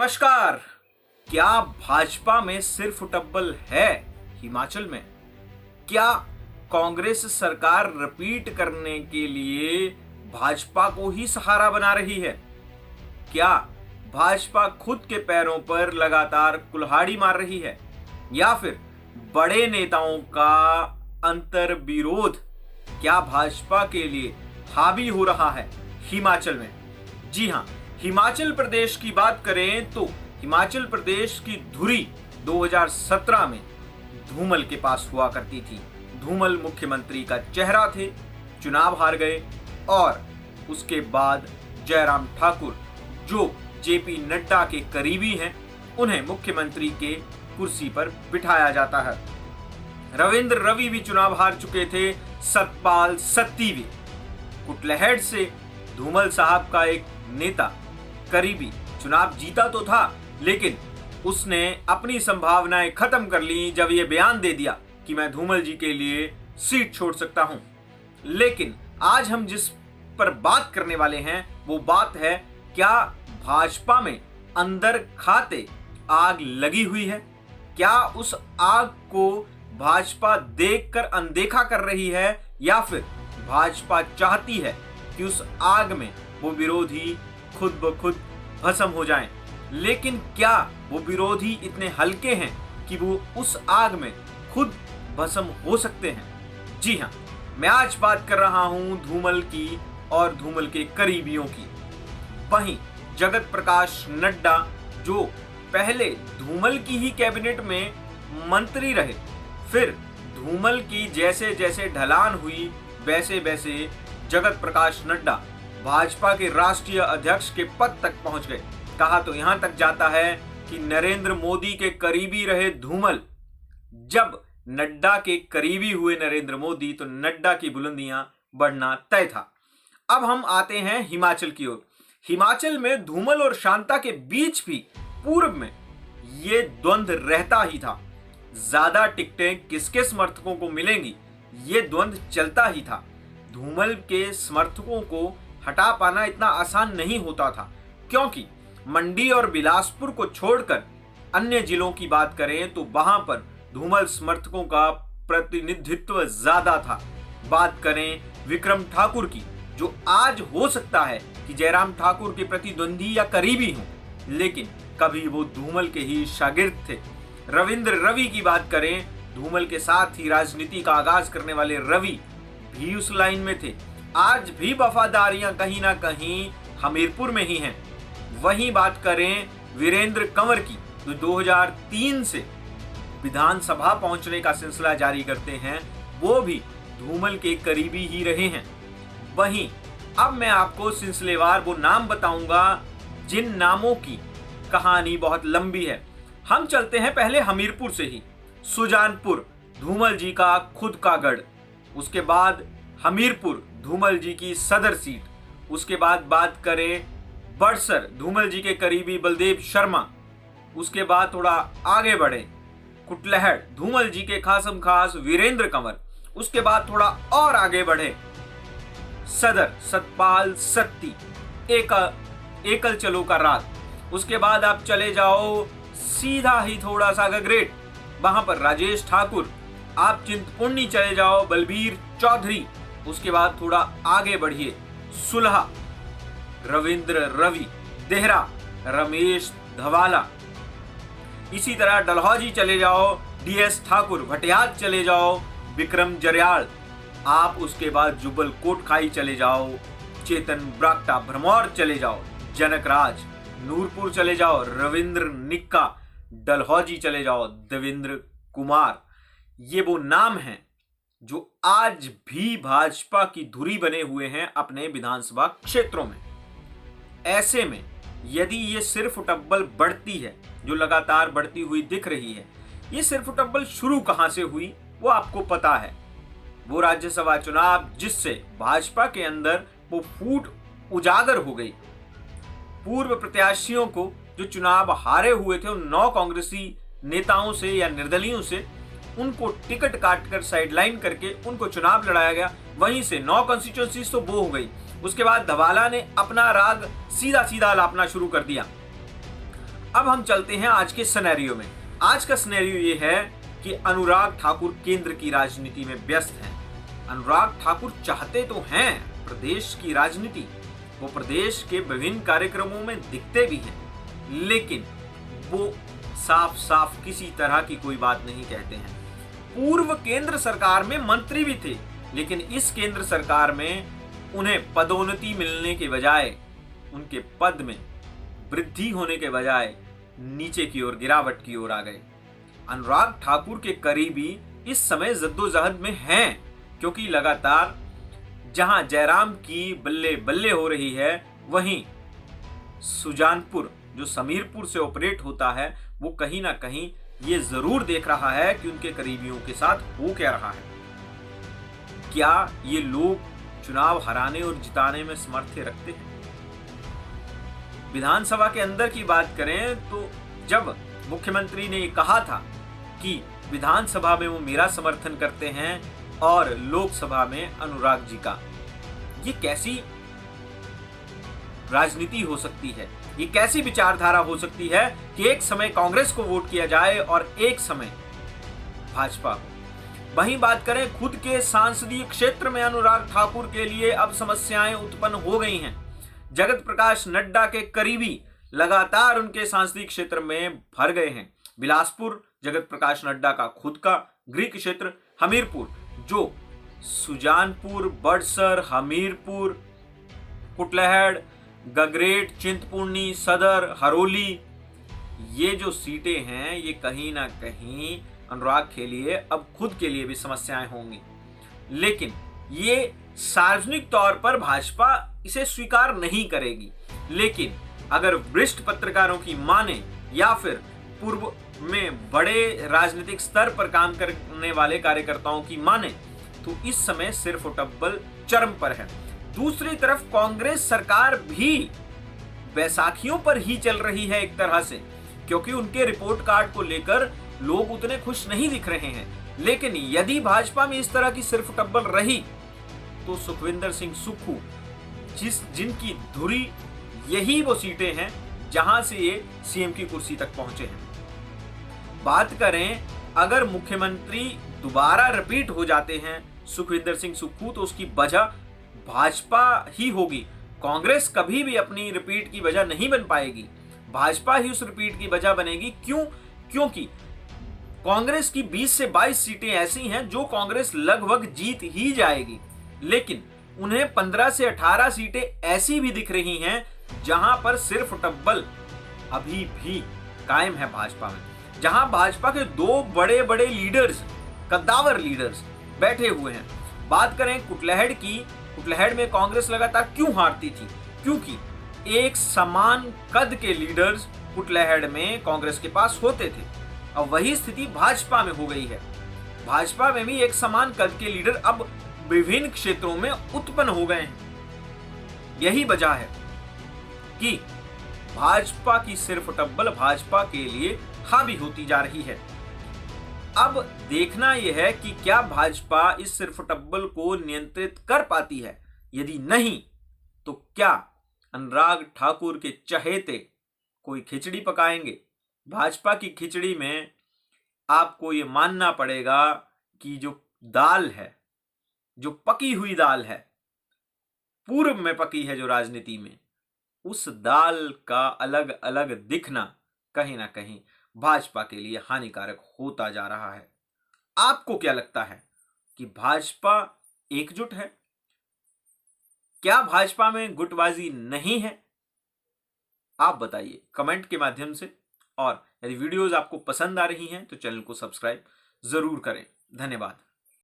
नमस्कार। क्या भाजपा में सिर्फ टब्बल है हिमाचल में? क्या कांग्रेस सरकार रिपीट करने के लिए भाजपा को ही सहारा बना रही है? क्या भाजपा खुद के पैरों पर लगातार कुल्हाड़ी मार रही है या फिर बड़े नेताओं का अंतर विरोध क्या भाजपा के लिए हावी हो रहा है हिमाचल में? जी हां, हिमाचल प्रदेश की बात करें तो हिमाचल प्रदेश की धुरी 2017 में धूमल के पास हुआ करती थी। धूमल मुख्यमंत्री का चेहरा थे, चुनाव हार गए और उसके बाद जयराम ठाकुर जो जेपी नड्डा के करीबी हैं, उन्हें मुख्यमंत्री के कुर्सी पर बिठाया जाता है। रविंद्र रवि भी चुनाव हार चुके थे, सतपाल सत्ती भी। कुटलैहड़ से धूमल साहब का एक नेता करीबी चुनाव जीता तो था, लेकिन उसने अपनी संभावनाएं खत्म कर ली जब यह बयान दे दिया कि मैं धूमल जी के लिए सीट छोड़ सकता हूं। लेकिन आज हम जिस पर बात करने वाले हैं वो बात है, क्या भाजपा में अंदर खाते आग लगी हुई है? क्या उस आग को भाजपा देखकर अनदेखा कर रही है या फिर भाजपा चाहती है कि उस आग में वो विरोधी खुद ब खुद भस्म हो जाएं? लेकिन क्या वो विरोधी इतने हल्के हैं कि वो उस आग में खुद भस्म हो सकते हैं? जी हां, मैं आज बात कर रहा हूं धूमल की और धूमल के करीबियों की। वहीं जगत प्रकाश नड्डा जो पहले धूमल की ही कैबिनेट में मंत्री रहे, फिर धूमल की जैसे जैसे ढलान हुई वैसे वैसे जगत प्रकाश नड्डा भाजपा के राष्ट्रीय अध्यक्ष के पद तक पहुंच गए। कहा तो यहां तक जाता है कि नरेंद्र मोदी के करीबी रहे धूमल। जब नड्डा के करीबी हुए नरेंद्र मोदी तो नड्डा की बुलंदियां बढ़ना तय था। अब हम आते हैं हिमाचल की ओर। हिमाचल में धूमल और शांता के बीच भी पूर्व में ये द्वंद्व रहता ही था। ज्यादा टिकटें किसके समर्थकों को मिलेंगी, ये द्वंद्व चलता ही था। धूमल के समर्थकों को हटा पाना इतना आसान नहीं होता था, क्योंकि मंडी और बिलासपुर को छोड़कर अन्य जिलों की बात करें तो वहां पर धूमल समर्थकों का प्रतिनिधित्व ज्यादा था। बात करें विक्रम ठाकुर की, जो आज हो सकता है कि जयराम ठाकुर के प्रतिद्वंदी या करीबी हों, लेकिन कभी वो धूमल के ही शागिर्द थे। रविंद्र रवि की बात करें, धूमल के साथ ही राजनीति का आगाज करने वाले रवि भी उस लाइन में थे। आज भी वफादारियां कहीं ना कहीं हमीरपुर में ही हैं। वहीं बात करें वीरेंद्र कंवर की, जो 2003 से विधानसभा पहुंचने का सिलसिला जारी करते हैं, वो भी धूमल के करीबी ही रहे हैं। वहीं अब मैं आपको सिलसिलेवार वो नाम बताऊंगा जिन नामों की कहानी बहुत लंबी है। हम चलते हैं पहले हमीरपुर से ही। सुजानपुर धूमल जी का खुद का गढ़, उसके बाद हमीरपुर धूमल जी की सदर सीट, उसके बाद बात करें बड़सर धूमल जी के करीबी बलदेव शर्मा, उसके बाद थोड़ा आगे बढ़े कुटलैहड़ धूमल जी के खासम खास वीरेंद्र कंवर, उसके बाद थोड़ा और आगे बढ़े सदर सतपाल सत्ती, एकल चलो का रात, उसके बाद आप चले जाओ सीधा ही थोड़ा सा गगरेट, वहां पर राजेश ठाकुर। आप चिंतपूर्णी चले जाओ बलबीर चौधरी, उसके बाद थोड़ा आगे बढ़िए सुलह रविंद्र रवि, देहरा रमेश धवाला, इसी तरह डलहौजी चले जाओ डीएस ठाकुर, भटियात चले जाओ विक्रम जरयाल, आप उसके बाद जुबल कोटखाई चले जाओ चेतन ब्राक्टा, भरमौर चले जाओ जनक राज, नूरपुर चले जाओ रविंद्र निक्का, डलहौजी चले जाओ देवेंद्र कुमार। ये वो नाम हैं जो आज भी भाजपा की धुरी बने हुए हैं अपने विधानसभा क्षेत्रों में। ऐसे में यदि ये सिर्फ टब्बल बढ़ती है, जो लगातार बढ़ती हुई दिख रही है, ये सिर्फ टब्बल शुरू कहां से हुई वो आपको पता है। वो राज्यसभा चुनाव जिससे भाजपा के अंदर वो फूट उजागर हो गई। पूर्व प्रत्याशियों को जो चुनाव हारे हुए थे उन 9 कांग्रेसी नेताओं से या निर्दलियों से, उनको टिकट काटकर साइडलाइन करके उनको चुनाव लड़ाया गया। वहीं से 9 कॉन्स्टिट्यूएंसीज तो वो हो गई। उसके बाद धवाला ने अपना राग सीधा सीधा लापना शुरू कर दिया। अब हम चलते हैं आज के सिनेरियो में। आज का सिनेरियो ये है कि अनुराग ठाकुर केंद्र की राजनीति में व्यस्त हैं। अनुराग ठाकुर चाहते तो हैं प्रदेश की राजनीति, वो प्रदेश के विभिन्न कार्यक्रमों में दिखते भी हैं, लेकिन वो साफ साफ किसी तरह की कोई बात नहीं कहते हैं। पूर्व केंद्र सरकार में मंत्री भी थे, लेकिन इस केंद्र सरकार में उन्हें पदोन्नति मिलने के बजाय, उनके पद में वृद्धि होने के बजाय नीचे की ओर, गिरावट की ओर आ गए। अनुराग ठाकुर के करीबी इस समय जद्दोजहद में हैं, क्योंकि लगातार जहां जयराम की बल्ले बल्ले हो रही है, वहीं सुजानपुर जो समीरपुर से ऑपरेट होता है, वो कहीं ना कहीं ये जरूर देख रहा है कि उनके करीबियों के साथ हो क्या रहा है। क्या ये लोग चुनाव हराने और जिताने में सामर्थ्य रखते हैं? विधानसभा के अंदर की बात करें तो जब मुख्यमंत्री ने कहा था कि विधानसभा में वो मेरा समर्थन करते हैं और लोकसभा में अनुराग जी का, ये कैसी राजनीति हो सकती है? ये कैसी विचारधारा हो सकती है कि एक समय कांग्रेस को वोट किया जाए और एक समय भाजपा को? वहीं बात करें खुद के सांसदीय क्षेत्र में, अनुराग ठाकुर के लिए अब समस्याएं उत्पन्न हो गई हैं। जगत प्रकाश नड्डा के करीबी लगातार उनके सांसदीय क्षेत्र में भर गए हैं। बिलासपुर जगत प्रकाश नड्डा का खुद का गृह क्षेत्र, हमीरपुर जो सुजानपुर, बड़सर, हमीरपुर, कुटलहड़, गगरेट, चिंतपूर्णी, सदर, हरोली, ये जो सीटें हैं, ये कहीं ना कहीं अनुराग के लिए, अब खुद के लिए भी समस्याएं होंगी। लेकिन ये सार्वजनिक तौर पर भाजपा इसे स्वीकार नहीं करेगी, लेकिन अगर वरिष्ठ पत्रकारों की माने या फिर पूर्व में बड़े राजनीतिक स्तर पर काम करने वाले कार्यकर्ताओं की माने, तो इस समय सिर्फ टब्बल चरम पर है। दूसरी तरफ कांग्रेस सरकार भी बैसाखियों पर ही चल रही है एक तरह से, क्योंकि उनके रिपोर्ट कार्ड को लेकर लोग उतने खुश नहीं दिख रहे हैं। लेकिन यदि भाजपा में इस तरह की सिर्फ टब्बल रही तो सुखविंदर सिंह सुक्खू, जिनकी धुरी यही वो सीटें हैं जहां से ये सीएम की कुर्सी तक पहुंचे हैं। बात करें अगर मुख्यमंत्री दोबारा रिपीट हो जाते हैं सुखविंदर सिंह सुक्खू, तो उसकी वजह भाजपा ही होगी। कांग्रेस कभी भी अपनी रिपीट की वजह नहीं बन पाएगी, भाजपा ही उस रिपीट की वजह बनेगी। क्यों? क्योंकि कांग्रेस की 20 से 22 सीटें ऐसी हैं जो कांग्रेस लगभग जीत ही जाएगी, लेकिन उन्हें 15 से 18 सीटें ऐसी भी दिख रही हैं जहां पर सिर्फ टब्बल अभी भी कायम है भाजपा में, जहां भाजपा के दो बड़े बड़े लीडर्स, कद्दावर लीडर्स बैठे हुए हैं। बात करें कुटलहड़ की, कुटलहड़ में कांग्रेस लगातार क्यों हारती थी? क्योंकि एक समान कद के लीडर्स कुटलहड़ में कांग्रेस के पास होते थे। अब वही स्थिति भाजपा में हो गई है। भाजपा में भी एक समान कद के लीडर अब विभिन्न क्षेत्रों में उत्पन्न हो गए हैं। यही वजह है कि भाजपा की सिर्फ टब्बल भाजपा के लिए हावी होती जा रही है। अब देखना यह है कि क्या भाजपा इस सिर्फ टब्बल को नियंत्रित कर पाती है। यदि नहीं, तो क्या अनुराग ठाकुर के चहेते कोई खिचड़ी पकाएंगे? भाजपा की खिचड़ी में आपको ये मानना पड़ेगा कि जो दाल है, जो पकी हुई दाल है, पूर्व में पकी है जो राजनीति में, उस दाल का अलग अलग दिखना कहीं ना कहीं भाजपा के लिए हानिकारक होता जा रहा है। आपको क्या लगता है कि भाजपा एकजुट है? क्या भाजपा में गुटबाजी नहीं है? आप बताइए कमेंट के माध्यम से। और यदि वीडियोस आपको पसंद आ रही हैं तो चैनल को सब्सक्राइब जरूर करें। धन्यवाद।